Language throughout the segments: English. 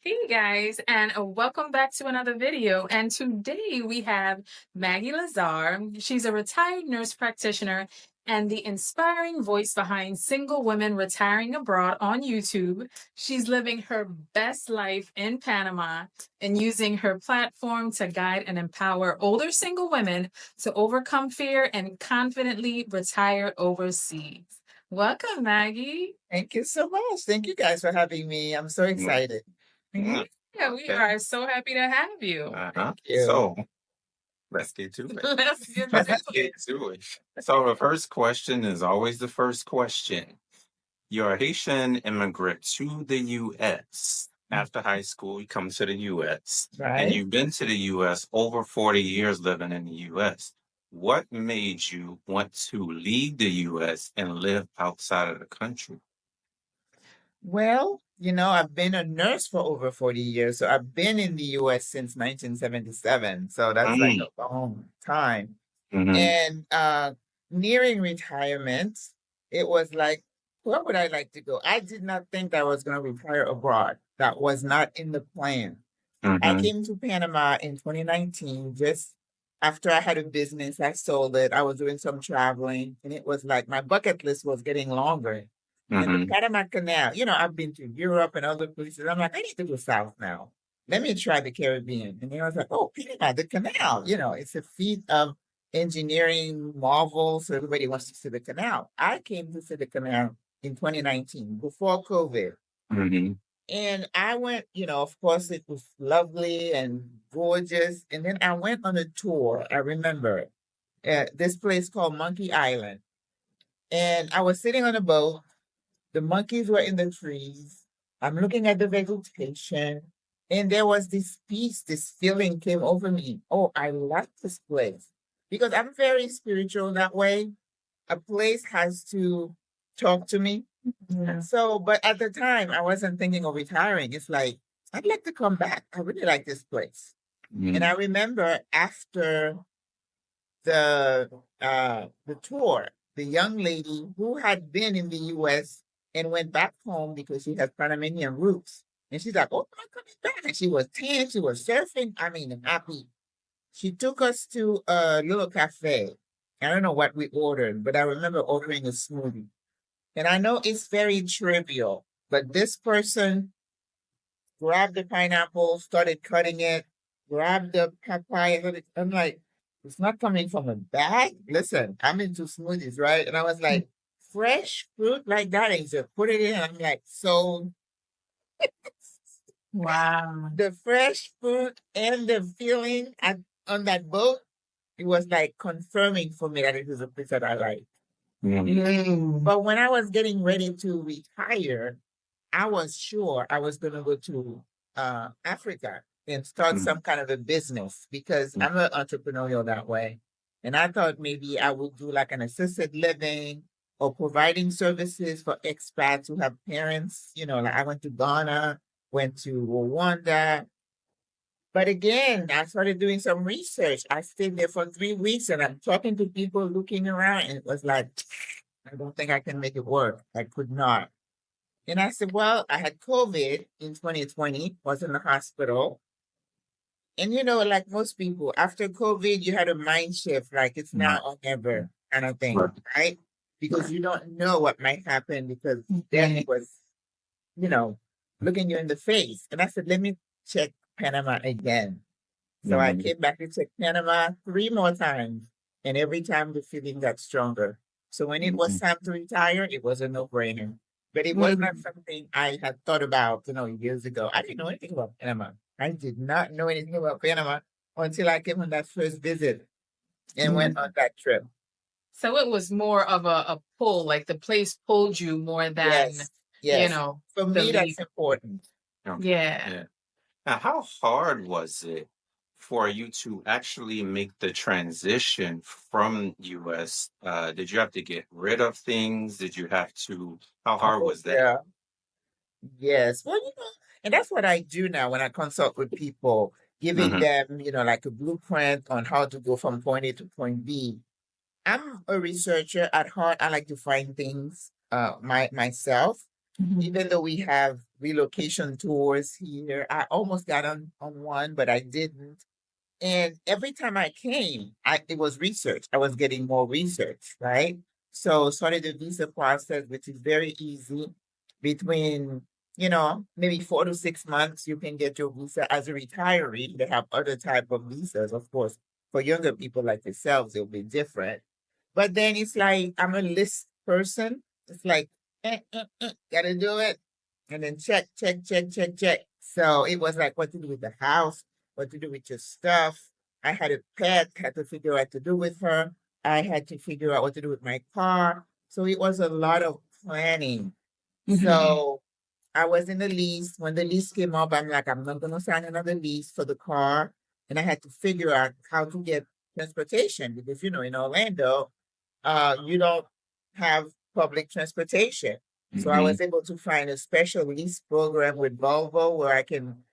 Hey guys, and welcome back to another video. And today we have Maggie Lazarre. She's a retired nurse practitioner and the inspiring voice behind Single Women Retiring Abroad on YouTube. She's living her best life in Panama and using her platform to guide and empower older single women to overcome fear and confidently retire overseas. Welcome, Maggie. Thank you so much. Thank you guys for having me. I'm so excited. Yeah, we are so happy to have you. Uh-huh. You. So let's get to it. Let's get Let's to get it. to it. So the first question is always the first question. You're a Haitian immigrant to the U.S. After high school, you come to the U.S. and Right? you've been to the U.S. over 40 years living in the U.S. What made you want to leave the U.S. and live outside of the country? Well, I've been a nurse for over 40 years. So I've been in the US since 1977. So that's like Mm, a long time. mhm, And nearing retirement, it was like, where would I like to go? I did not think that I was going to retire abroad. That was not in the plan. I mhm, came to Panama in 2019, just after I had a business. I sold it. I was doing some traveling, and it was like my bucket list was getting longer. And the mhm, Panama Canal, I've been to Europe and other places. I'm like, I need to go south now. Let me try the Caribbean. And I was like, oh, Panama, the canal, it's a feat of engineering marvel. So everybody wants to see the canal. I came to see the canal in 2019, before COVID. mhm, And I went, of course, it was lovely and gorgeous. And then I went on a tour. I remember this place called Monkey Island. And I was sitting on a boat. The monkeys were in the trees. I'm looking at the vegetation. And there was this peace, this feeling came over me. Oh, I like this place. Because I'm very spiritual that way. A place has to talk to me. Yeah. So, but at the time, I wasn't thinking of retiring. It's like, I'd like to come back. I really like this place. And I mhm, remember after the tour, the young lady who had been in the US and went back home because she has Panamanian roots. And she's like, oh, I'm coming back. And she was tan, she was surfing. I mean, I'm happy. She took us to a little cafe. I don't know what we ordered, but I remember ordering a smoothie. And I know it's very trivial, but this person grabbed the pineapple, started cutting it, grabbed the papaya. I'm like, it's not coming from a bag. Listen, I'm into smoothies, right? And I was like, fresh fruit like that. And he said, put it in. And I'm like, so Wow. the fresh fruit and the feeling on that boat, it was like confirming for me that it is a place that I like. mhm, But when I was getting ready to retire, I was sure I was going to go to Africa and start mhm, some kind of a business because mhm, I'm an entrepreneurial that way. And I thought maybe I would do like an assisted living or providing services for expats who have parents. Like I went to Ghana, went to Rwanda. But again, I started doing some research. I stayed there for 3 weeks and I'm talking to people looking around, and it was like, I don't think I can make it work. I could not. And I said, well, I had COVID in 2020, was in the hospital. And like most people, after COVID, you had a mind shift, like it's now right, or never kind of thing, right. right? Because you don't know what might happen because death Right. was, you know, looking you in the face. And I said, let me check Panama again. So I Mhm, came back to check Panama 3 more times. And every time the feeling got stronger. So when it was mhm, time to retire, it was a no-brainer. But it was not Mm. something I had thought about, years ago. I didn't know anything about Panama. I did not know anything about Panama until I came on that first visit and went Mm. on that trip. So it was more of a pull, like the place pulled you more than, Yes, yes. For the me, leap. that's important. okay, Yeah. yeah. Now, how hard was it for you to actually make the transition from US? Did you have to get rid of things? Did you have to, how hard Oh, was that? yeah. Yes. Well, and that's what I do now when I consult with people, giving Hmm. them, like a blueprint on how to go from point A to point B. I'm a researcher at heart. I like to find things myself. Even though we have relocation tours here, I almost got on one, but I didn't. And every time I came, it was research. I was getting more research, right? So started the visa process, which is very easy. Between, maybe 4 to 6 months, you can get your visa as a retiree. They have other type of visas, of course. For younger people like yourselves, it'll be different. But then it's like I'm a list person. It's like, gotta do it. And then check, check, check, check, check. So it was like what to do with the house, what to do with your stuff. I had a pet, had to figure out what to do with her. I had to figure out what to do with my car. So it was a lot of planning. So I was in the lease. When the lease came up, I'm like, I'm not gonna sign another lease for the car. And I had to figure out how to get transportation because in Orlando, you don't have public transportation. So I was able to find a special lease program with Volvo where I can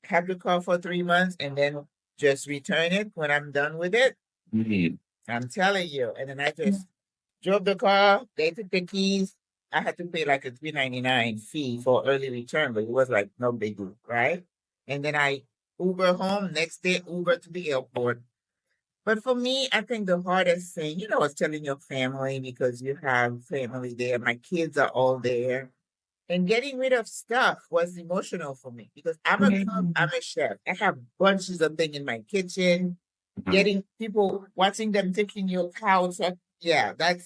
have the car for 3 months and then just return it when I'm done with it. I'm telling you. And then I just drove the car, they took the keys. I had to pay like a $3.99 fee for early return, but it was like no big deal, right? And then I Uber home, next day Uber to the airport. But for me, I think the hardest thing, is telling your family because you have family there. My kids are all there. And getting rid of stuff was emotional for me because I'm a cook, I'm a chef. I have bunches of things in my kitchen. Getting people watching them taking your couch. Yeah, that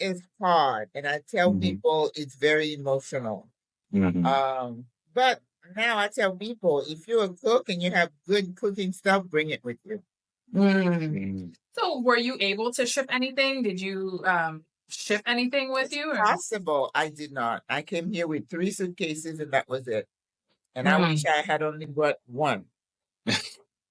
is hard. And I tell people it's very emotional. But now I tell people if you're a cook and you have good cooking stuff, bring it with you. So were you able to ship anything? Did you ship anything with It's you? possible. I did not. I came here with 3 suitcases and that was it. And I wish I had only brought one.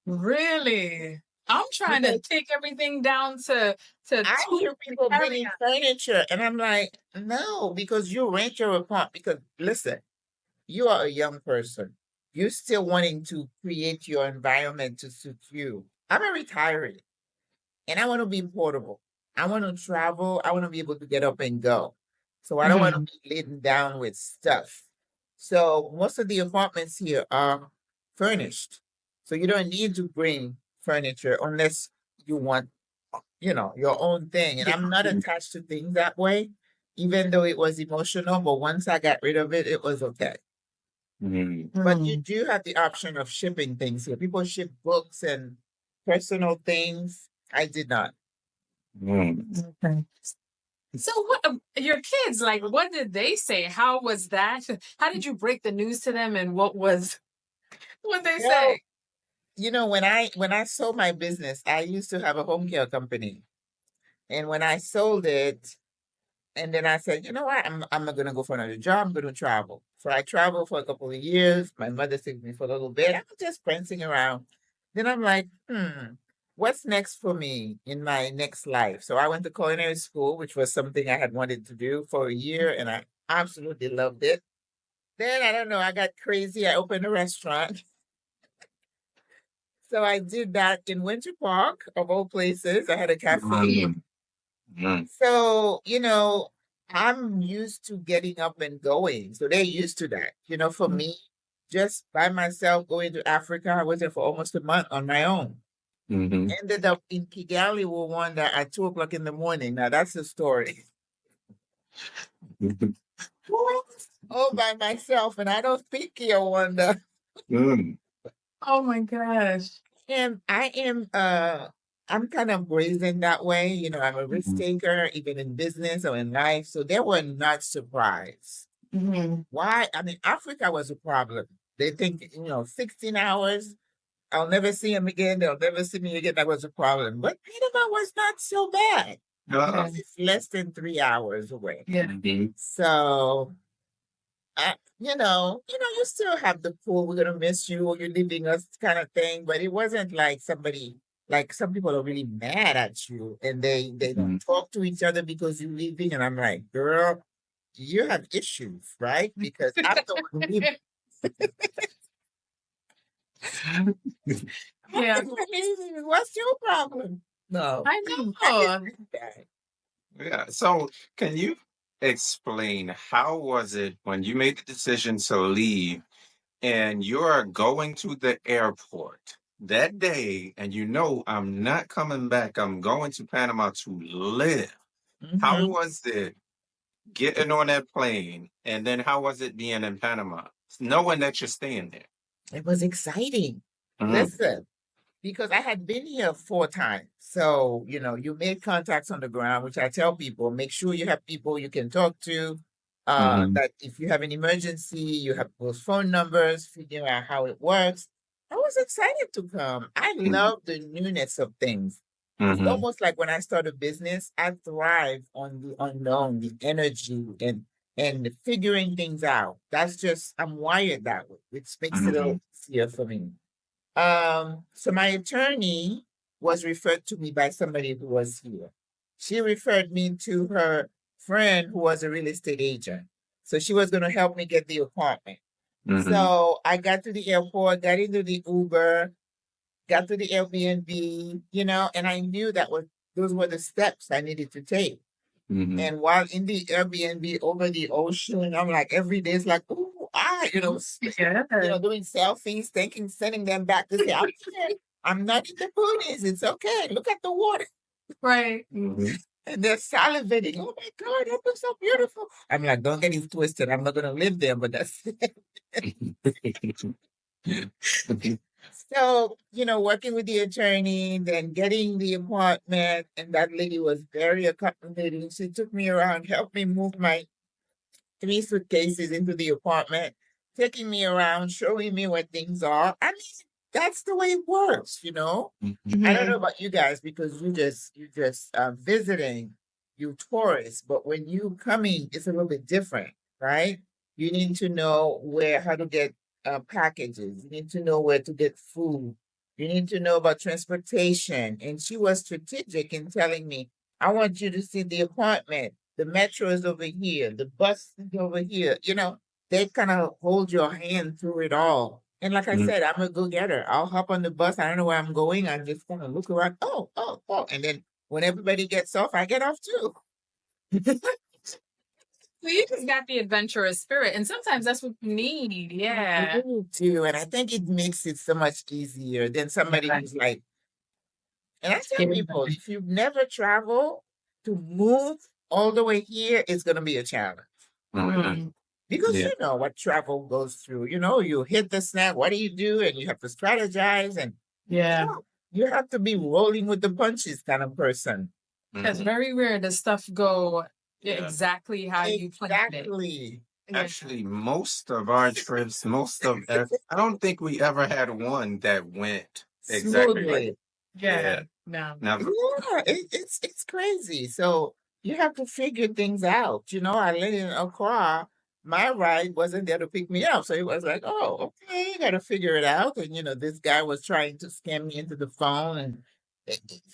Really? I'm trying to Because take everything down to I two hear people bringing furniture and I'm like, no, because you rent your apartment. Because listen, you are a young person. You're still wanting to create your environment to suit you. I'm a retiree and I want to be portable. I want to travel. I want to be able to get up and go. So I don't want to be laden down with stuff. So most of the apartments here are furnished. So you don't need to bring furniture unless you want, your own thing. And I'm not attached to things that way, even though it was emotional. But once I got rid of it, it was okay. But you do have the option of shipping things here. People ship books and personal things. I did not. Okay. So what your kids like what did they say? How was that? How did you break the news to them and what they Well, say? when I sold my business, I used to have a home care company. And when I sold it, and then I said, you know what, I'm not gonna go for another job, I'm gonna travel. So I traveled for a couple of years. My mother took me for a little bit. I was just prancing around. Then I'm like, what's next for me in my next life? So I went to culinary school, which was something I had wanted to do for a year, and I absolutely loved it. Then I don't know, I got crazy. I opened a restaurant. So I did that in Winter Park, of all places. I had a cafe. So, I'm used to getting up and going. So they're used to that. For me, just by myself going to Africa, I was there for almost a month on my own. Ended up in Kigali, Rwanda at 2 o'clock in the morning. Now that's the story. All by myself, and I don't speak Rwanda. Oh my gosh. And I'm kind of brazen that way. I'm a risk taker, even in business or in life. So they were not surprised. Why? I mean, Africa was a problem. They think, 16 hours, I'll never see him again. They'll never see me again. That was a problem. But Panama was not so bad. It's less than 3 hours away. So, you still have the pool. We're gonna miss you. Or you're leaving us, kind of thing. But it wasn't like like some people are really mad at you, and they don't talk to each other because you're leaving. And I'm like, girl, you have issues, right? Because I'm the one leaving. Yeah. What's your problem? No, I know. Yeah. So can you explain how was it when you made the decision to leave and you're going to the airport that day and you know I'm not coming back, I'm going to Panama to live. How Hmm. was it getting on that plane and then how was it being in Panama knowing that you're staying there? It was exciting. Mhm, Listen, because I had been here 4 times. So, you made contacts on the ground, which I tell people, make sure you have people you can talk to. mhm, That if you have an emergency, you have those phone numbers, figure out how it works. I was excited to come. I mhm, love the newness of things. It's mhm, almost like when I start a business, I thrive on the unknown, the energy, and figuring things out. That's just I'm wired that way, which makes it a mhm, little easier for me. So my attorney was referred to me by somebody who was here. She referred me to her friend who was a real estate agent. So she was going to help me get the apartment. mhm, So I got to the airport, got into the Uber, got to the Airbnb, and I knew those were the steps I needed to take. mhm, And while in the Airbnb over the ocean, I'm like every day it's like, ooh, Yeah. doing selfies, sending them back to say, I'm here. I'm not in the boonies. It's okay. Look at the water. Right. mhm. And they're salivating. Oh my God, that looks so beautiful. I'm like, don't get it twisted. I'm not gonna live there, but that's so, working with the attorney, then getting the apartment, and that lady was very accommodating. She took me around, helped me move my 3 suitcases into the apartment, taking me around, showing me where things are. I mean, that's the way it works. I don't know Mhm. about you guys because you just visiting, you tourists, but when you coming, it's a little bit different, right? You need to know how to get packages. You need to know where to get food. You need to know about transportation. And she was strategic in telling me, I want you to see the apartment. The metro is over here. The bus is over here. They kind of hold your hand through it all. And like I Mhm. said, I'm a go-getter. I'll hop on the bus. I don't know where I'm going. I'm just gonna look around. Oh, oh, oh. And then when everybody gets off, I get off too. So you just got the adventurous spirit, and sometimes that's what you need. Yeah. Me too. And I think it makes it so much easier than somebody Yeah. who's like, and I tell Yeah. people, if you've never traveled, to move all the way here is gonna be a challenge. Mhm. Mhm. Because Yeah. you know what travel goes through. You hit the snap, what do you do? And you have to strategize and Yeah. yeah, you have to be rolling with the punches kind of person. It's Mhm. very rare the stuff go Yeah. exactly how you planned it. Exactly. Yeah. Actually, most of our trips, I don't think we ever had one that went exactly like, Smoothly. Yeah. yeah, No. never. Yeah, it's crazy. So you have to figure things out. I live in a car. My ride wasn't there to pick me up. So it was like, oh, okay, you got to figure it out. And, this guy was trying to scam me into the phone. And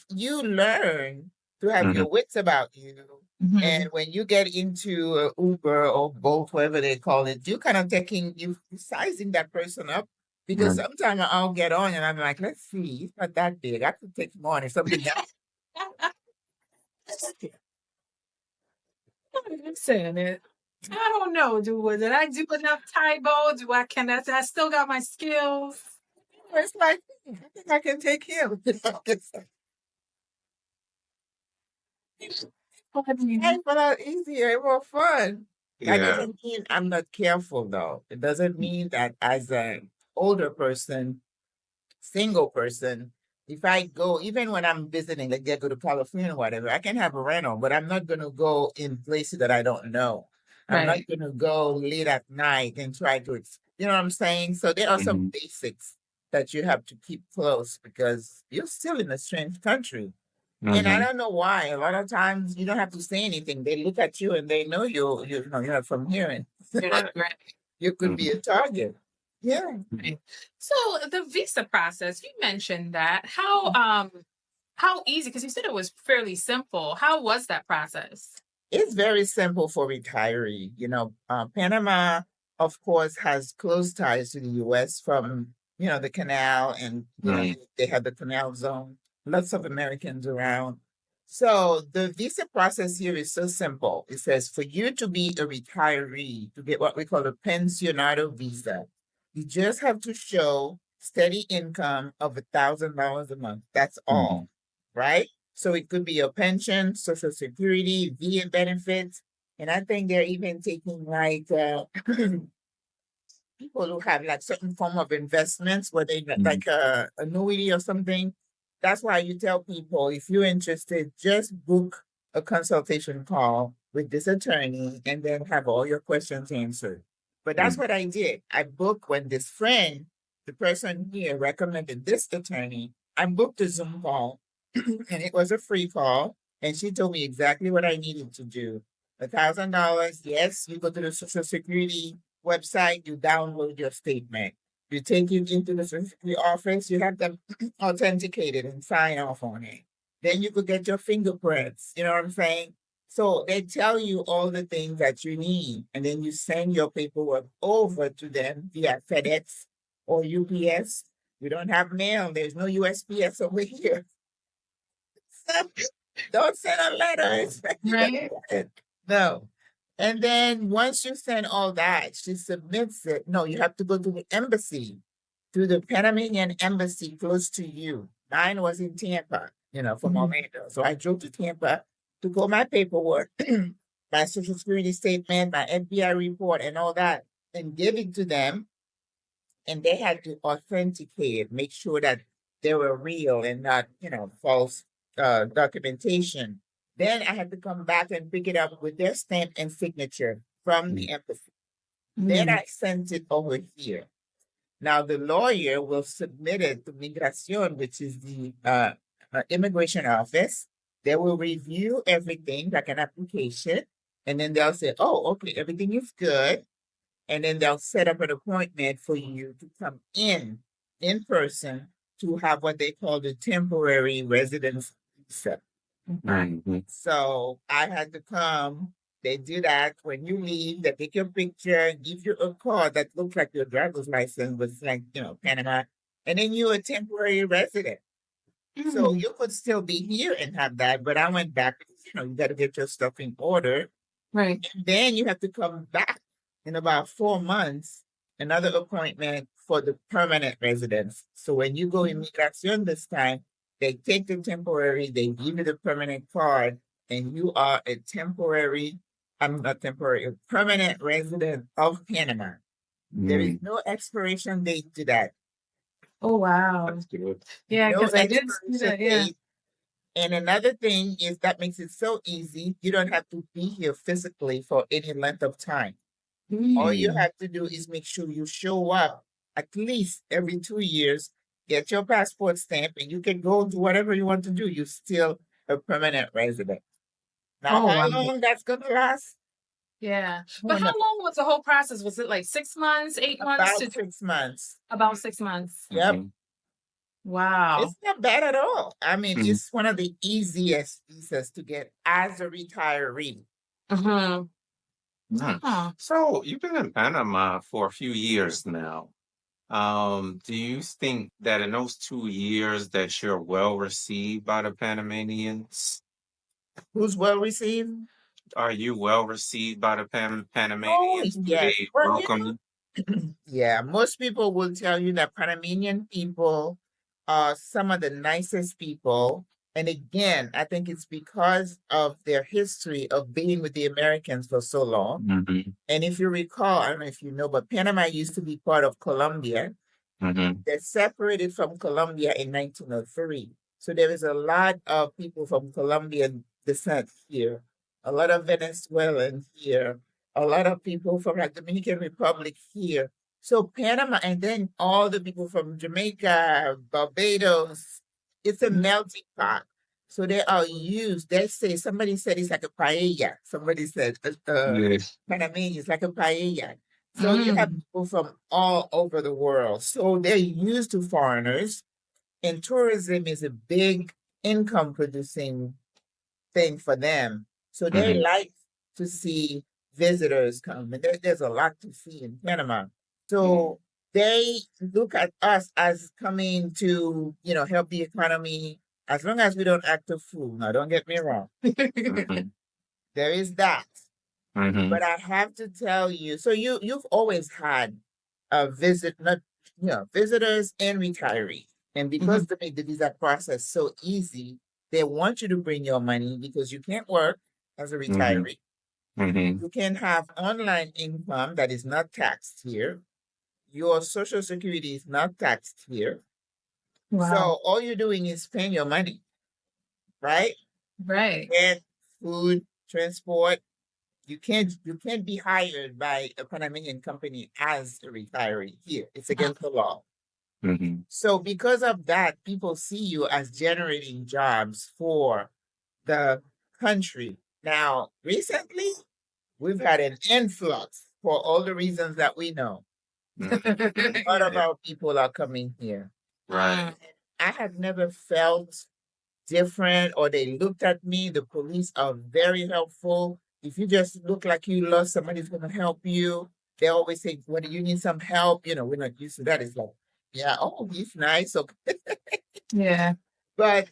you learn to have Mhm, your wits about you. And Mhm. when you get into Uber or Bolt, whatever they call it, you kind of you sizing that person up because mhm. sometimes I'll get on and I'm like, let's see, it's not that big. I could take more and something else. Listen, I don't know. Did I do enough Taibo? Do I can I still got my skills? It's like, I think I can take him. Mhm. Life a lot easier and more fun. That Yeah. doesn't mean I'm not careful, though. It doesn't mean that as an older person, single person, if I go, even when I'm visiting, like I go to California or whatever, I can have a rental, but I'm not going to go in places that I don't know. I'm not Right. going to go late at night and try to, you know what I'm saying? So there are some Mhm, basics that you have to keep close because you're still in a strange country. And I mhm. don't know why. A lot of times you don't have to say anything. They look at you and they know you're not from here, and You're not right. you could be a Mhm. target. Yeah. Right. So the visa process, you mentioned that. How easy, because you said it was fairly simple. How was that process? It's very simple for retiree. Panama, of course, has close ties to the U.S. from, the canal and, Mhm, they have the canal zone, lots of Americans around. So the visa process here is so simple. It says for you to be a retiree, to get what we call a pensionado visa, you just have to show steady income of $1,000 a month. That's all, right? So it could be your pension, Social Security, VA benefits, and I think they're even taking like people who have like certain form of investments where they like a annuity or something. That's why you tell people if you're interested, just book a consultation call with this attorney and then have all your questions answered. But that's what I did. I booked when this friend, the person here recommended this attorney, I booked a Zoom call and it was a free call. And she told me exactly what I needed to do. $1,000, yes, you go to the Social Security website, you download your statement. You take it into the Social Security office, you have them authenticated and sign off on it. Then you could get your fingerprints, you know what I'm saying? So they tell you all the things that you need, and then you send your paperwork over to them via FedEx or UPS. We don't have mail, there's no USPS over here. Don't send a letter. Right. No. And then once you send all that, she submits it. No, you have to go to the embassy, to the Panamanian embassy close to you. Mine was in Tampa, from Orlando. So I drove to Tampa to go my paperwork, my Social Security statement, my FBI report, and all that, and give it to them. And they had to authenticate it, make sure that they were real and not, false documentation. Then I had to come back and pick it up with their stamp and signature from the embassy. Then I sent it over here. Now the lawyer will submit it to Migración, which is the immigration office. They will review everything like an application, and then they'll say, "Oh, okay, everything is good." And then they'll set up an appointment for you to come in person to have what they call the temporary residence visa. So I had to come. They do that when you leave. They take your picture, give you a card that looks like your driver's license, but it's like Panama, and then you're a temporary resident. So you could still be here and have that, but I went back. You got to get your stuff in order. Right. And then you have to come back in about 4 months, another appointment for the permanent residence. So when you go immigration this time, they take the temporary, they give you the permanent card, and you are a temporary, I'm not temporary, a permanent resident of Panama. There is no expiration date to that. Oh, wow. That's good. Yeah, No because I did see expiration that. Yeah. date. And another thing is that makes it so easy. You don't have to be here physically for any length of time. All you have to do is make sure you show up at least every 2 years, get your passport stamp, and you can go do whatever you want to do. You're still a permanent resident. Now, Oh, how wow. long that's going to last? Yeah. Who But how knows? long was the whole process? Was it like 6 months, 8 months About 6 months. about 6 months? Yep. Wow. It's not bad at all. I mean, it's one of the easiest visas to get as a retiree. Mm-hmm. So you've been in Panama for a few years now. Do you think that in those 2 years that you're well received by the Panamanians? Who's well received? Are you well received by the Oh, Panamanians? Do yes. they Well, welcome you? yeah, most people will tell you that Panamanian people are some of the nicest people. And again, I think it's because of their history of being with the Americans for so long. And if you recall, I don't know if you know, but Panama used to be part of Colombia. They separated from Colombia in 1903. So there is a lot of people from Colombian descent here, a lot of Venezuelans here, a lot of people from like Dominican Republic here. So Panama, and then all the people from Jamaica, Barbados, it's a melting pot. So they are used. They say somebody said it's like a paella. Somebody said Yes. Panamanian is like a paella. So you have people from all over the world. So they're used to foreigners, and tourism is a big income producing thing for them. So they like to see visitors come, and there's a lot to see in Panama. So they look at us as coming to, help the economy, as long as we don't act a fool. Now, don't get me wrong. Mhm. There is that. Mhm. But I have to tell you, so you've always had a not visitors and retirees. And because Mhm. they make the visa process so easy, they want you to bring your money because you can't work as a Mhm. retiree. Mhm. You can have online income that is not taxed here. Your social security is not taxed here. Wow. So all you're doing is spend your money, right? Right. And food, transport. You can't be hired by a Panamanian company as a retiree here. It's against the law. Mhm. So because of that, people see you as generating jobs for the country. Now, recently, we've had an influx for all the reasons that we know. Mhm. A lot of Yeah. our people are coming here. Right. I have never felt different or they looked at me. The police are very helpful. If you just look like you lost, somebody's going to help you. They always say, when you need some help, we're not used to that. It's like, yeah, oh, he's nice. Okay. Yeah. But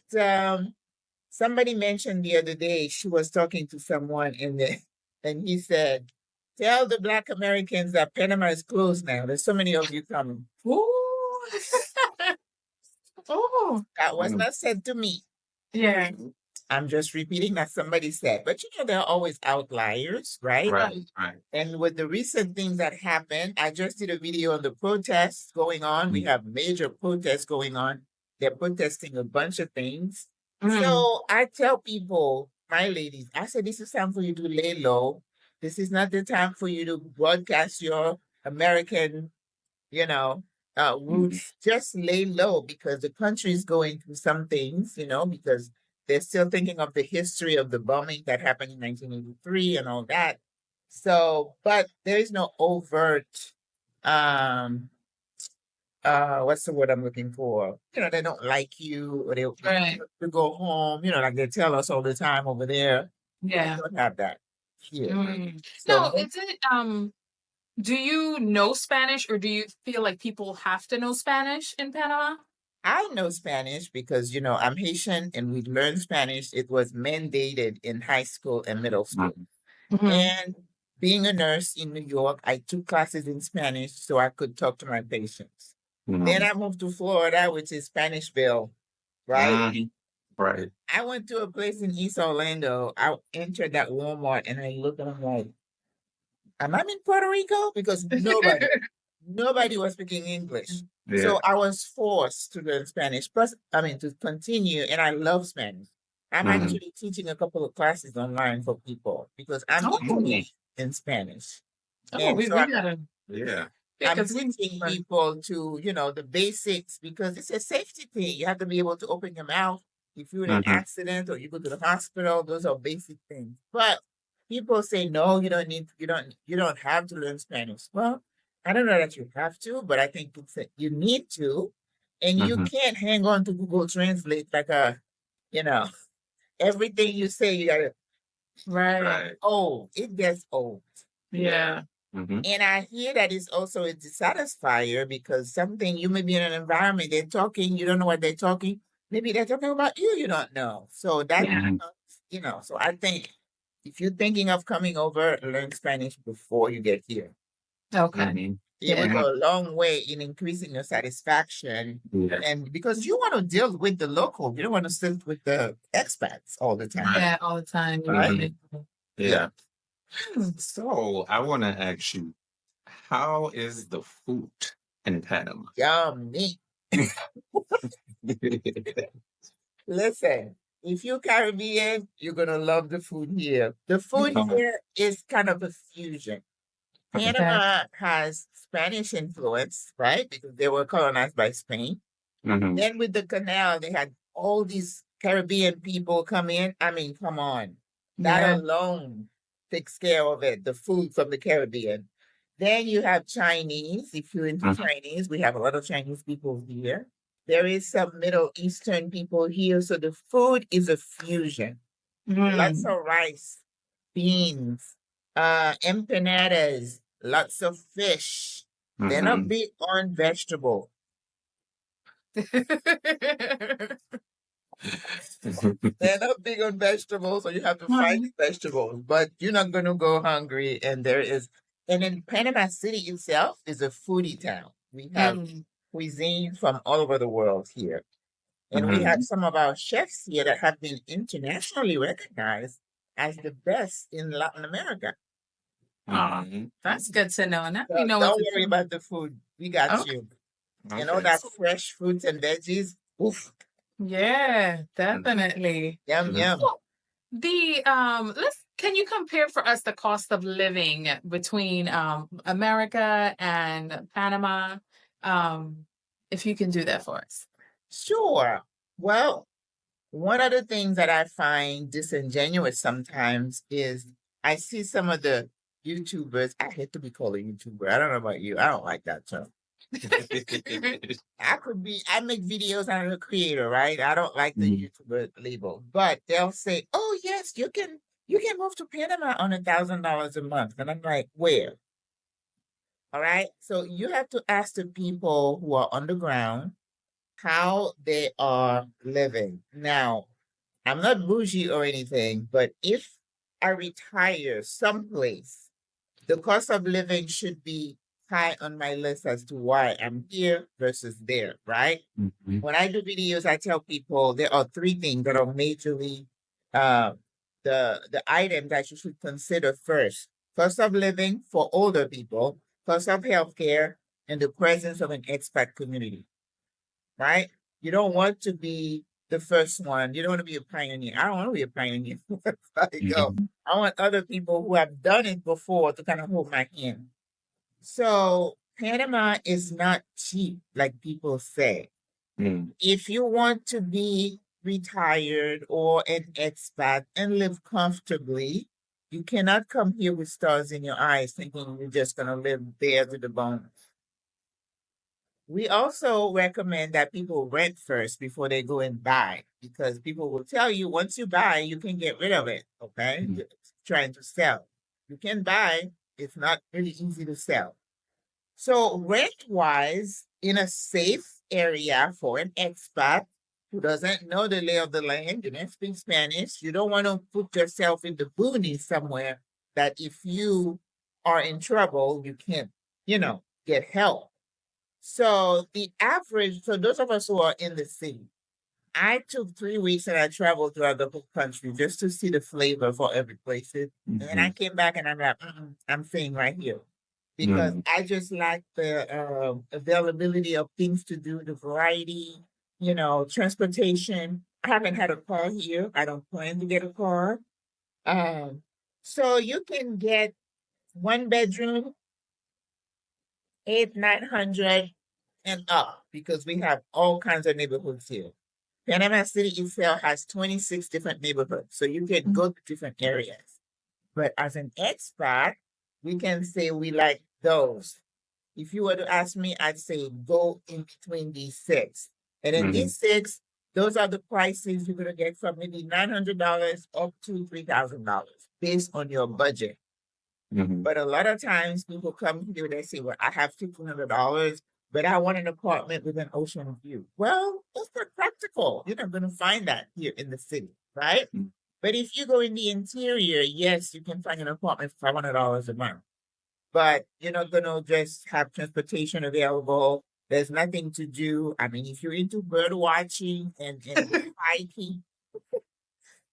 somebody mentioned the other day, she was talking to someone and he said, tell the Black Americans that Panama is closed now. There's so many of you coming. Ooh. Oh. That was Mhm. not said to me. Yeah. I'm just repeating that somebody said. But there are always outliers, right? Right. Right. And with the recent things that happened, I just did a video on the protests going on. We have major protests going on. They're protesting a bunch of things. Mm. So I tell people, my ladies, I said, this is time for you to lay low. This is not the time for you to broadcast your American Mhm. roots. Just lay low because the country is going through some things, because they're still thinking of the history of the bombing that happened in 1983 and all that. So, but there is no overt, um, what's the word I'm looking for? They don't like you or they Right. to go home, like they tell us all the time over there. We Yeah. don't have that here. Mm. So Now, is it do you know Spanish or do you feel like people have to know Spanish in Panama? I know Spanish because, I'm Haitian and we learned Spanish. It was mandated in high school and middle school. Mhm. Mhm. And being a nurse in New York, I took classes in Spanish so I could talk to my patients. Then Mhm. I moved to Florida, which is Spanishville, right? Mhm. Right. I went to a place in East Orlando. I entered that Walmart and I looked and I'm like, am I in Puerto Rico? Because nobody was speaking English. Yeah. So I was forced to learn Spanish. Plus, I mean, to continue, and I love Spanish. I'm Mhm. actually teaching a couple of classes online for people because I'm Oh, interested in Spanish. oh, And so we gotta, Yeah. yeah, I'm because teaching people to, the basics because it's a safety thing. You have to be able to open your mouth if you're in an Mhm. accident or you go to the hospital. Those are basic things. But people say, no, you don't have to learn Spanish. Well, I don't know that you have to, but I think you need to. And you Mhm. can't hang on to Google Translate like you know, everything you say, you gotta, right. Right. it gets old. Yeah. Mhm. And I hear that it's also a dissatisfier because something you may be in an environment, they're talking, you don't know what they're talking. Maybe they're talking about you, you don't know. So that, Yeah. so I think if you're thinking of coming over, learn Spanish before you get here. Okay. Mhm. It will Yeah. go a long way in increasing your satisfaction. Yeah. And because you want to deal with the local, you don't want to sit with the expats all the time, Right. Yeah, all the time. You're right? Mhm. right. Yeah. Yeah. So I want to ask you, how is the food in Panama? Yummy. Listen, if you're Caribbean, you're gonna love the food here. The food Oh, here is kind of a fusion. okay. Okay. Panama has Spanish influence, right? Because they were colonized by Spain. Mhm. Then with the canal, they had all these Caribbean people come in. I mean, come on. That Yeah. alone takes care of it, the food from the Caribbean. Then you have Chinese. If you're into Mhm. Chinese, we have a lot of Chinese people here. There is some Middle Eastern people here. So the food is a fusion. Lots Mm. of rice, beans, empanadas, lots of fish. They're not Mhm. big on vegetable. They're not big on vegetables, so you have to find Mhm. the vegetables. But you're not gonna go hungry. And in Panama City itself is a foodie town. We have Mm. cuisine from all over the world here. And we have Mhm. some of our chefs here that have been internationally recognized as the best in Latin America. Oh, Mhm. that's good to know. Now we So know what don't to worry do. about the food. We got Okay. you. And all Okay. that fresh fruits and veggies. Oof. Yeah, Mhm. definitely. Yum Mhm. yum. Well, the let's can you compare for us the cost of living between America and Panama? Um, if you can do that for us. Sure. Well, one of the things that I find disingenuous sometimes is I see some of the YouTubers. I hate to be called a YouTuber. I don't know about you. I don't like that term. I make videos. I'm a creator, right? I don't like the Mhm. YouTuber label, but they'll say, "Oh yes, you can move to Panama on $1,000 a month," and I'm like, "Where?" All right. So you have to ask the people who are on the ground how they are living. Now, I'm not bougie or anything, but if I retire someplace, the cost of living should be high on my list as to why I'm here versus there, right? Mhm. When I do videos, I tell people there are three things that are majorly uh, the items that you should consider first. Cost of living for older people, cost of healthcare, and the presence of an expat community, right? You don't want to be the first one. You don't want to be a pioneer. I don't want to be a pioneer. That's how you go. Mhm. I want other people who have done it before to kind of hold my hand. So Panama is not cheap, like people say. Mhm. If you want to be retired or an expat and live comfortably, you cannot come here with stars in your eyes thinking you're just going to live bare to the bone. We also recommend that people rent first before they go and buy because people will tell you once you buy, you can get rid of it. Okay. Mhm. You're trying to sell. You can buy, it's not really easy to sell. So, rent wise, in a safe area for an expat who doesn't know the lay of the land, you don't speak Spanish, you don't want to put yourself in the boonies somewhere that if you are in trouble, you can't, get help. So so those of us who are in the city, I took 3 weeks and I traveled throughout the whole country just to see the flavor for every place. And then I Mhm. came back and I'm like, I'm staying right here because Mhm. I just like the availability of things to do, the variety, transportation. I haven't had a car here. I don't plan to get a car. Um, so you can get one bedroom, 900 and up because we have all kinds of neighborhoods here. Panama City itself has 26 different neighborhoods, so you can go to different areas. But as an expat, we can say we like those. If you were to ask me, I'd say go in between these six. And in Mhm. these six, those are the prices you're going to get from maybe $900 up to $3,000 based on your budget. Mhm. But a lot of times people come here, they say, well, I have $1,500, but I want an apartment with an ocean view. Well, that's not practical. You're not going to find that here in the city, right? Mhm. But if you go in the interior, yes, you can find an apartment for $500 a month. But you're not going to just have transportation available. There's nothing to do. I mean, if you're into bird watching and hiking,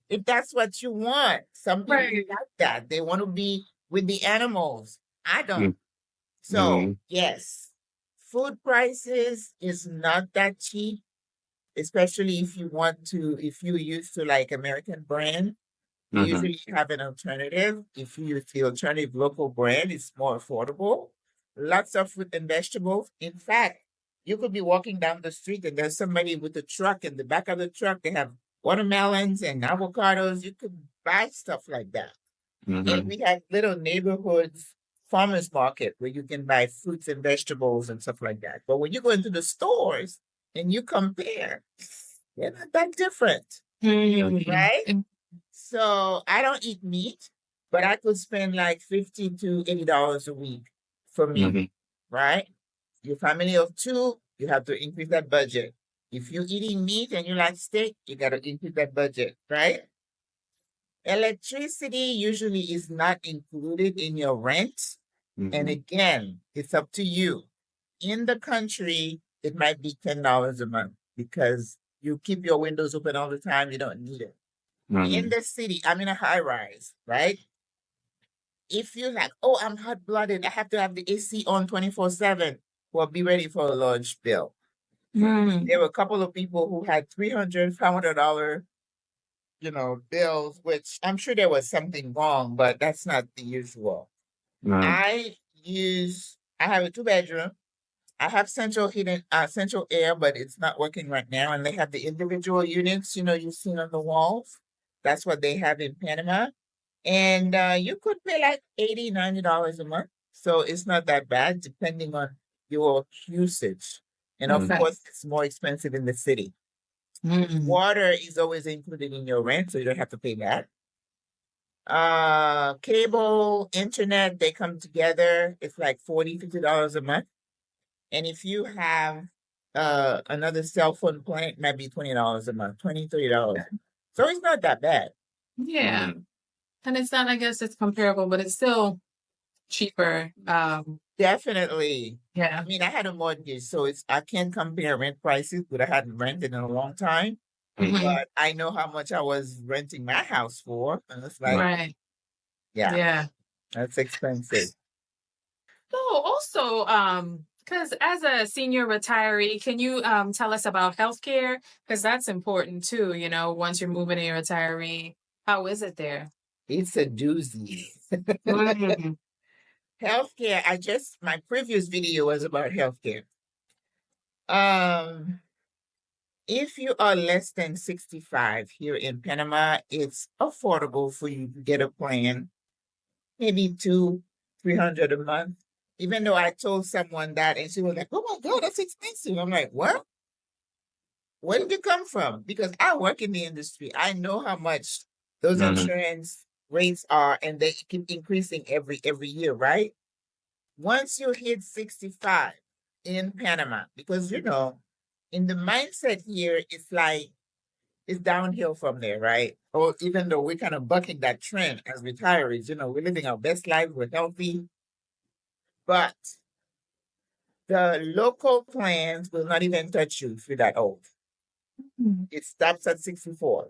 if that's what you want. Some people Right. like that. They want to be with the animals. I don't. So, Mhm. yes, food prices is not that cheap, especially if you're used to like American brand. You Mhm. usually have an alternative. If you use the alternative local brand, it's more affordable. Lots of fruit and vegetables. In fact, you could be walking down the street and there's somebody with a truck. In the back of the truck, they have watermelons and avocados. You could buy stuff like that. And Mhm. we have little neighborhoods farmers market where you can buy fruits and vegetables and stuff like that. But when you go into the stores and you compare, they're not that different, Mm. right? So I don't eat meat, but I could spend like $50 to $80 a week for meat, Mhm. right? Your family of two, you have to increase that budget. If you're eating meat and you like steak, you got to increase that budget, right? Electricity usually is not included in your rent. And again, it's up to you. In the country, it might be $10 a month because you keep your windows open all the time. You don't need it. In the city, I'm in a high rise, right? If you're like, oh, I'm hot blooded, I have to have the AC on 24/7, well, be ready for a large bill. There were a couple of people who had $300, $500, bills, which I'm sure there was something wrong, but that's not the usual. I have a 2 bedroom. I have central heating, central air, but it's not working right now. And they have the individual units, you've seen on the walls. That's what they have in Panama. And you could pay like $80, $90 a month. So it's not that bad, depending on your usage. And of course, it's more expensive in the city. Water is always included in your rent, so you don't have to pay that. Cable, internet, they come together. It's like $40, $50 a month. And if you have another cell phone plan, it might be $20 a month, $20, $30. So it's not that bad. Yeah. And it's not, I guess it's comparable, but it's still cheaper. Definitely. Yeah. I mean, I had a mortgage, so I can't compare rent prices, but I hadn't rented in a long time. But I know how much I was renting my house for. And it's like, Right. yeah, Yeah. that's expensive. So also, because as a senior retiree, can you tell us about healthcare? Because that's important too, once you're moving to your retiree. How is it there? It's a doozy. Mhm. Healthcare, my previous video was about healthcare. If you are less than 65 here in Panama, it's affordable for you to get a plan, maybe $200, $300 a month. Even though I told someone that and she was like, oh my God, that's expensive. I'm like, what? Where did you come from? Because I work in the industry. I know how much those insurance rates are, and they keep increasing every year, right? Once you hit 65 in Panama, because in the mindset here, it's downhill from there, right? Or even though we're kind of bucking that trend as retirees, we're living our best life, we're healthy, but the local plans will not even touch you if you're that old. It stops at 64.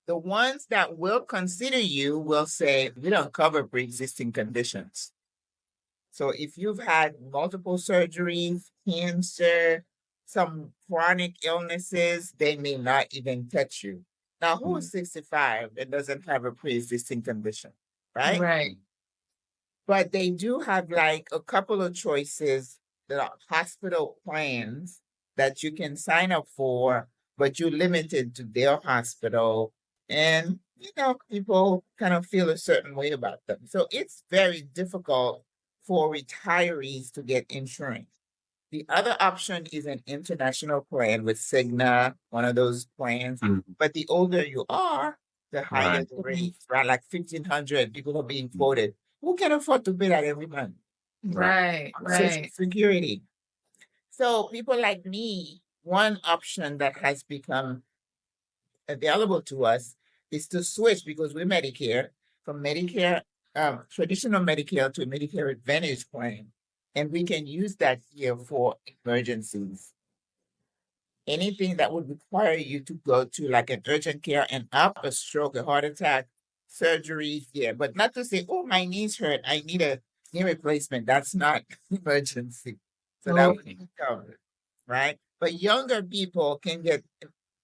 The ones that will consider you will say, we don't cover pre-existing conditions. So if you've had multiple surgeries, cancer, some chronic illnesses, they may not even touch you. Now, who is 65 and doesn't have a pre-existing condition, right? Right. But they do have like a couple of choices that are hospital plans that you can sign up for, but you're limited to their hospital. And, people kind of feel a certain way about them. So it's very difficult for retirees to get insurance. The other option is an international plan with Cigna, one of those plans. But the older you are, the higher the rates, right? Like 1,500 people are being quoted. Who can afford to pay that every month? Right. Social Right. Security. So people like me, one option that has become available to us is to switch because we're Medicare from traditional Medicare to a Medicare Advantage plan. And we can use that here for emergencies. Anything that would require you to go to like an urgent care and up, a stroke, a heart attack, surgery, yeah. But not to say, oh, my knees hurt, I need a knee replacement. That's not emergency. So that would be covered, right? But younger people can get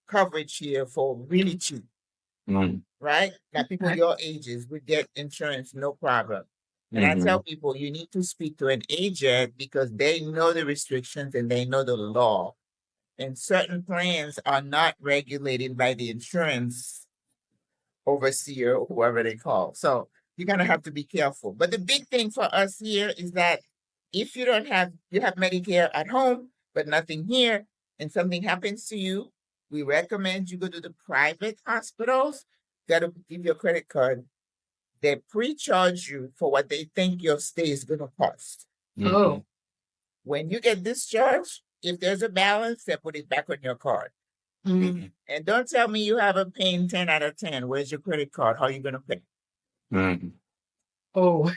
coverage here for really cheap, right? Now, people your ages would get insurance, no problem. And I tell people you need to speak to an agent because they know the restrictions and they know the law. And certain plans are not regulated by the insurance overseer or whoever they call. So you're gonna have to be careful. But the big thing for us here is that if you have Medicare at home, but nothing here, and something happens to you, we recommend you go to the private hospitals. Gotta give your credit card. They pre-charge you for what they think your stay is gonna cost. Oh. When you get discharged, if there's a balance, they put it back on your card. Mm. And don't tell me you have a paying 10 out of 10. Where's your credit card? How are you going to pay? Mm-hmm. Oh,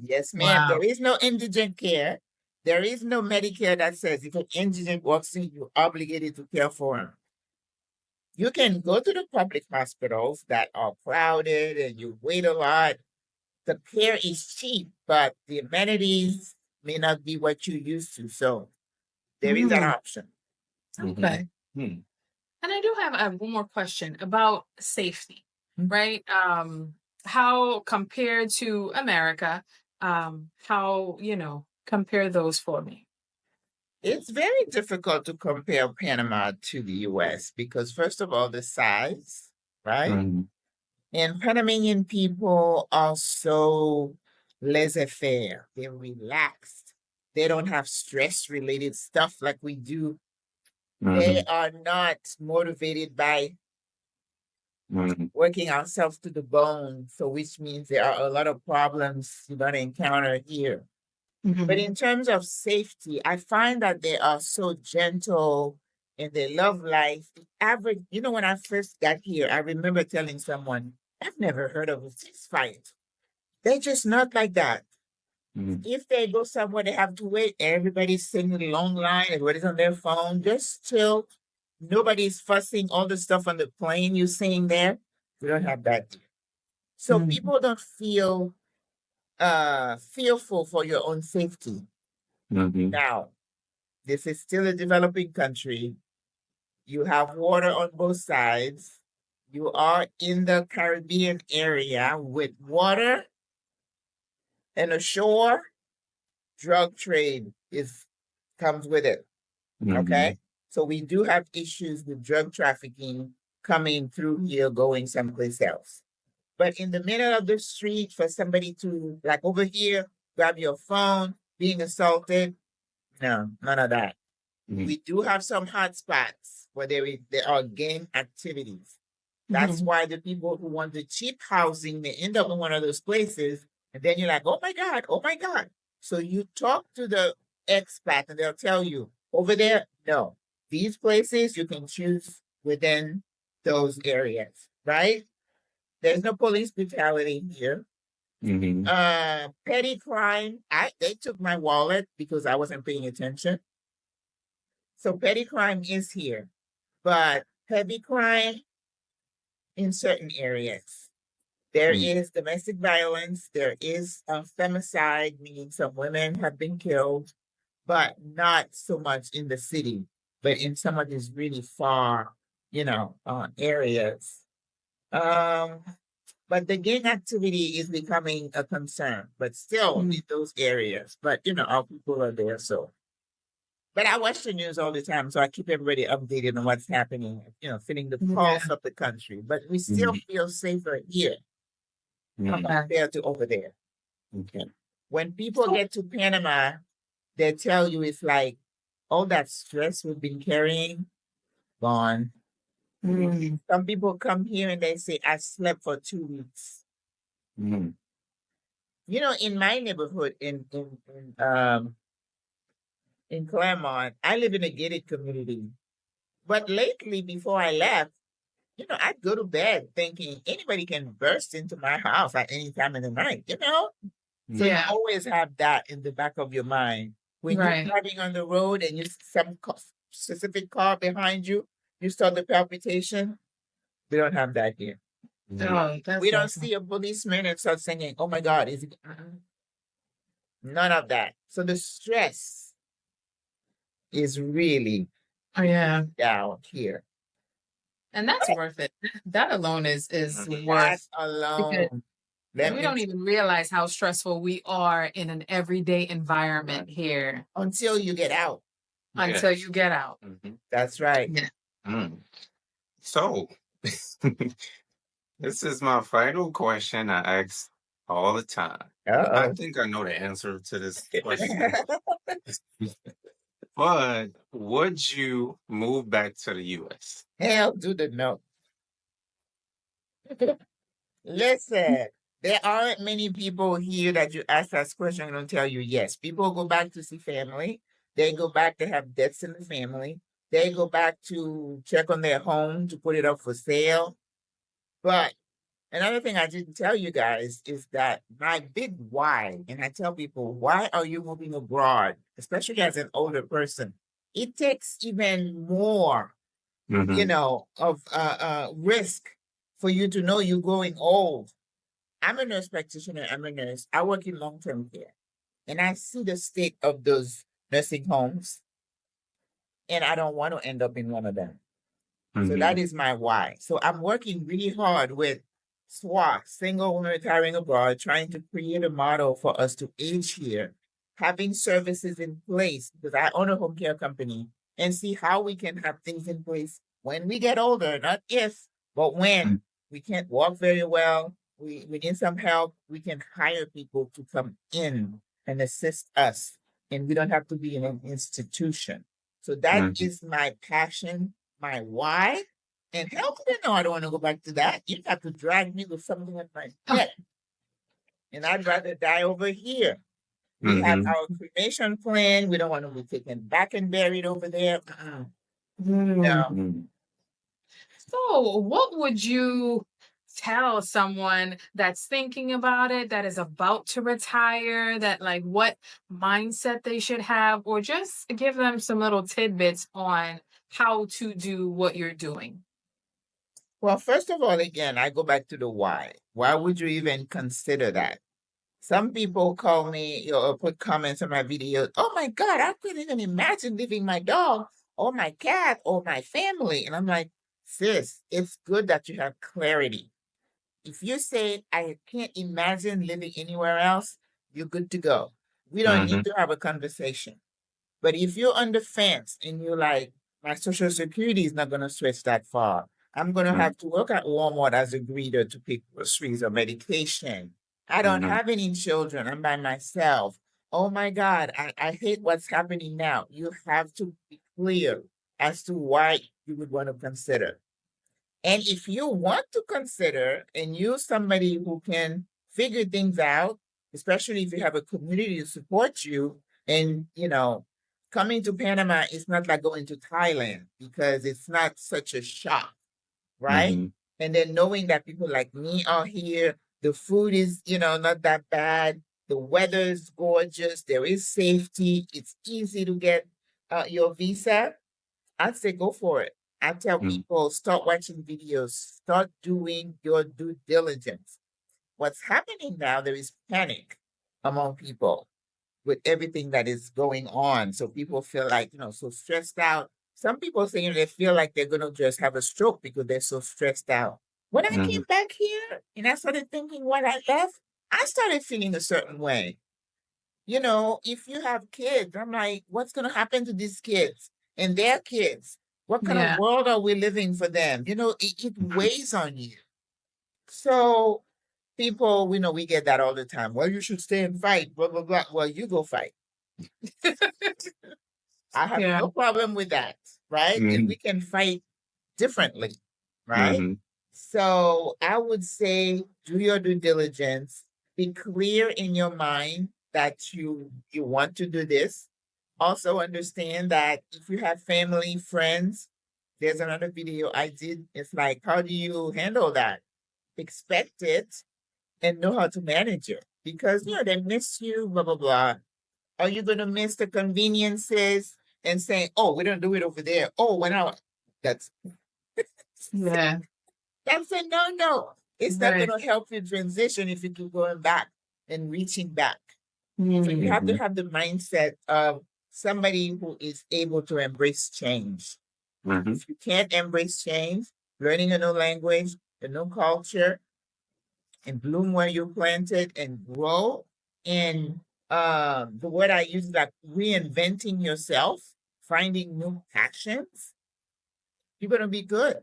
Yes, ma'am. wow. There is no indigent care. There is no Medicare that says if an indigent walks in, you're obligated to care for him. You can go to the public hospitals that are crowded and you wait a lot. The care is cheap, but the amenities may not be what you used to. So there is an Mm. option. Okay. Mm-hmm. And I do have one more question about safety, Mhm. right? How compared to America, how, compare those for me. It's very difficult to compare Panama to the US because, first of all, the size, right? Mm-hmm. And Panamanian people are so laissez faire, they're relaxed. They don't have stress related stuff like we do. They Mm-hmm. are not motivated by Mm-hmm. working ourselves to the bone. So, which means there are a lot of problems you're going to encounter here. But in terms of safety, I find that they are so gentle and they love life. The average, when I first got here, I remember telling someone, I've never heard of a fist fight. They're just not like that. Mm-hmm. If they go somewhere, they have to wait. Everybody's sitting in a long line, everybody's on their phone, just chill. Nobody's fussing all the stuff on the plane you're seeing there. We don't have that. So Mm. people don't feel fearful for your own safety. Mm-hmm. Now, this is still a developing country. You have water on both sides. You are in the Caribbean area with water and a shore. Drug trade is comes with it. Okay. So we do have issues with drug trafficking coming through here, going someplace else. But in the middle of the street, for somebody to, like over here, grab your phone, being assaulted, no, none of that. Mm-hmm. We do have some hot spots where there are gang activities. That's Mhm. why the people who want the cheap housing, they end up in one of those places. And then you're like, oh my God, oh my God. So you talk to the expat and they'll tell you, over there, no. These places you can choose within those areas, right? There's no police brutality here. Mm-hmm. Petty crime. They took my wallet because I wasn't paying attention. So petty crime is here, but heavy crime in certain areas. There is domestic violence. There is femicide, meaning some women have been killed, but not so much in the city, but in some of these really far, areas. Um, but the gang activity is becoming a concern, but still in those areas. But our people are there, so. But I watch the news all the time, so I keep everybody updated on what's happening, feeling the Yeah. pulse of the country. But we still feel safer here Mm-hmm. compared to over there. Okay. When people get to Panama, they tell you it's like all that stress we've been carrying, gone. Mm. Some people come here and they say, I slept for 2 weeks. Mm-hmm. In my neighborhood in Claremont, I live in a gated community. But lately, before I left, I'd go to bed thinking anybody can burst into my house at any time in the night. So you Yeah. always have that in the back of your mind. When you're Right. driving on the road and you see some specific car behind you, you start the palpitation. We don't have that here. Oh, that's We don't awesome. see a policeman and start singing, oh my God, is it? None of that. So the stress is really Oh, yeah. down here. And that's worth it. That alone is Mhm. That worth because alone. Let we me don't even realize how stressful we are in an everyday environment here until you get out. until Yes. you get out. Mm-hmm. That's right. Yeah. Mm. So, this is my final question I ask all the time. I Uh think I know the answer to this question. oh. But would you move back to the US? Hell to the no. Listen, there aren't many people here that you ask that question and don't tell you yes. People go back to see family. They go back to have deaths in the family. They go back to check on their home to put it up for sale. But another thing I didn't tell you guys is that my big why, and I tell people, why are you moving abroad, especially as an older person? It takes even more, Mm-hmm. of risk for you to know you're growing old. I'm a nurse practitioner. I'm a nurse. I work in long-term care, and I see the state of those nursing homes, and I don't want to end up in one of them. So Mm-hmm. that is my why. So I'm working really hard with SWAT, Single Women Retiring Abroad, trying to create a model for us to age here, having services in place because I own a home care company, and see how we can have things in place when we get older, not if, but when. We can't walk very well. We need some help. We can hire people to come in and assist us, and we don't have to be in an institution. So that Mm-hmm. is my passion, my why. And hell to the no, I don't want to go back to that. You have to drag me with something in my neck. And I'd rather die over here. We have Mm-hmm. our cremation plan. We don't want to be taken back and buried over there. No. Mm-hmm. So, what would you tell someone that's thinking about it, that is about to retire, that like what mindset they should have, or just give them some little tidbits on how to do what you're doing? Well, first of all, again, I go back to the why. Why would you even consider that? Some people call me, or put comments on my videos. Oh my God, I couldn't even imagine leaving my dog or my cat or my family. And I'm like, sis, it's good that you have clarity. If you say, I can't imagine living anywhere else, you're good to go. We don't Mm-hmm. need to have a conversation. But if you're on the fence and you're like, my social security is not going to stretch that far, I'm going to have to work at Walmart as a greeter to pick groceries or medication. I don't Mm-hmm. have any children. I'm by myself. Oh my God, I hate what's happening now. You have to be clear as to why you would want to consider. And if you want to consider and use somebody who can figure things out, especially if you have a community to support you, and coming to Panama is not like going to Thailand because it's not such a shock, right? Mm-hmm. And then knowing that people like me are here, the food is, not that bad, the weather is gorgeous, there is safety, it's easy to get your visa. I'd say go for it. I tell Mm-hmm. people start watching videos, start doing your due diligence. What's happening now, there is panic among people with everything that is going on. So people feel like, so stressed out. Some people say they feel like they're going to just have a stroke because they're so stressed out. When I Mm-hmm. came back here and I started thinking when I left, I started feeling a certain way. If you have kids, I'm like, what's going to happen to these kids and their kids? What kind of Yeah. world are we living for them? It weighs on you. So people, we know we get that all the time. Well, you should stay and fight, blah, blah, blah. Well, you go fight. I have Yeah. no problem with that, right? And Mm-hmm. we can fight differently, right? Mm-hmm. So I would say do your due diligence, be clear in your mind that you want to do this. Also understand that if you have family, friends, there's another video I did. It's like, how do you handle that? Expect it and know how to manage it because they miss you, blah blah blah. Are you going to miss the conveniences and saying, "Oh, we don't do it over there"? Oh, when I that's Yeah. that's a no no. It's not going Right. to help you transition if you keep going back and reaching back. So you have to Mm-hmm. have the mindset of somebody who is able to embrace change. Mm-hmm. If you can't embrace change, learning a new language, a new culture, and bloom where you planted and grow. And the word I use is like reinventing yourself, finding new passions, you're gonna be good.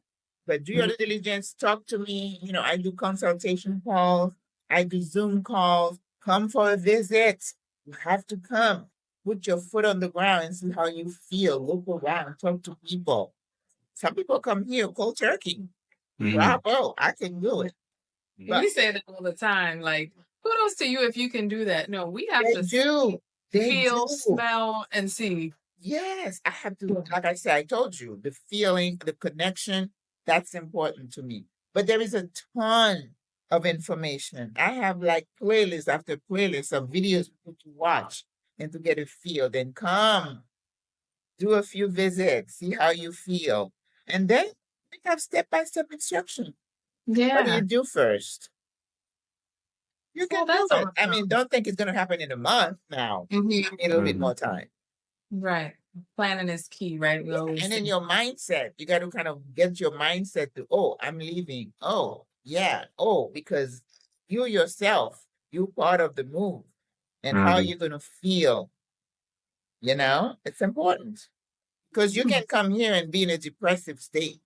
But do your due diligence, talk to me. I do consultation calls, I do Zoom calls. Come for a visit. You have to come. Put your foot on the ground and see how you feel. Look around, talk to people. Some people come here cold turkey. Mm-hmm. Bravo, I can do it. But We say that all the time. Like, kudos to you if you can do that. No, we have they to do. They feel, do. smell, and see. Yes, I have to, like I said, I told you, the feeling, the connection, that's important to me. But there is a ton of information. I have like playlist after playlist of videos for you to watch and to get a feel. Then come, do a few visits, see how you feel. And then we have step-by-step instruction. What do Yeah. you do first? You Well, can do that's it. I mean, awesome. don't think it's going to happen in a month now. Mhm. You need a little bit Mhm. more time. Right. Planning is key, right? We Yeah, always and say. then your mindset, you got to kind of get your mindset to, oh, I'm leaving. Oh, yeah. Oh, because you yourself, you part of the move and how Mhm. you're going to feel, it's important because you can come here and be in a depressive state.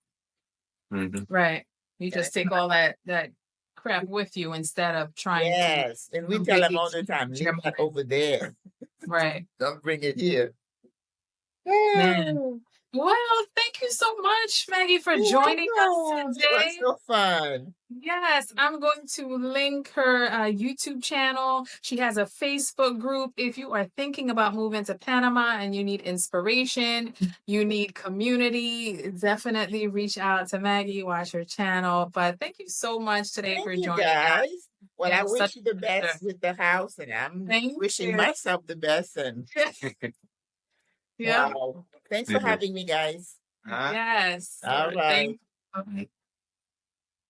Mhm. Right. You And just take all that crap with you instead of trying to yes, and we tell them completely all the time, change leave your that mind. over there. Right. Don't bring it here. Man. Oh, Well, thank you so much, Maggie, for you're joining us welcome. It was today. so fun. Yes, I'm going to link her YouTube channel. She has a Facebook group. If you are thinking about moving to Panama and you need inspiration, you need community, definitely reach out to Maggie, watch her channel. But thank you so much today Thank for you joining us. guys. Well, It I was such wish you the a pleasure. best with the house, and I'm Thank wishing you. myself the best. And Yeah. wow, thanks for Yeah. having me, guys. Uh, Yes. All right. Thank you.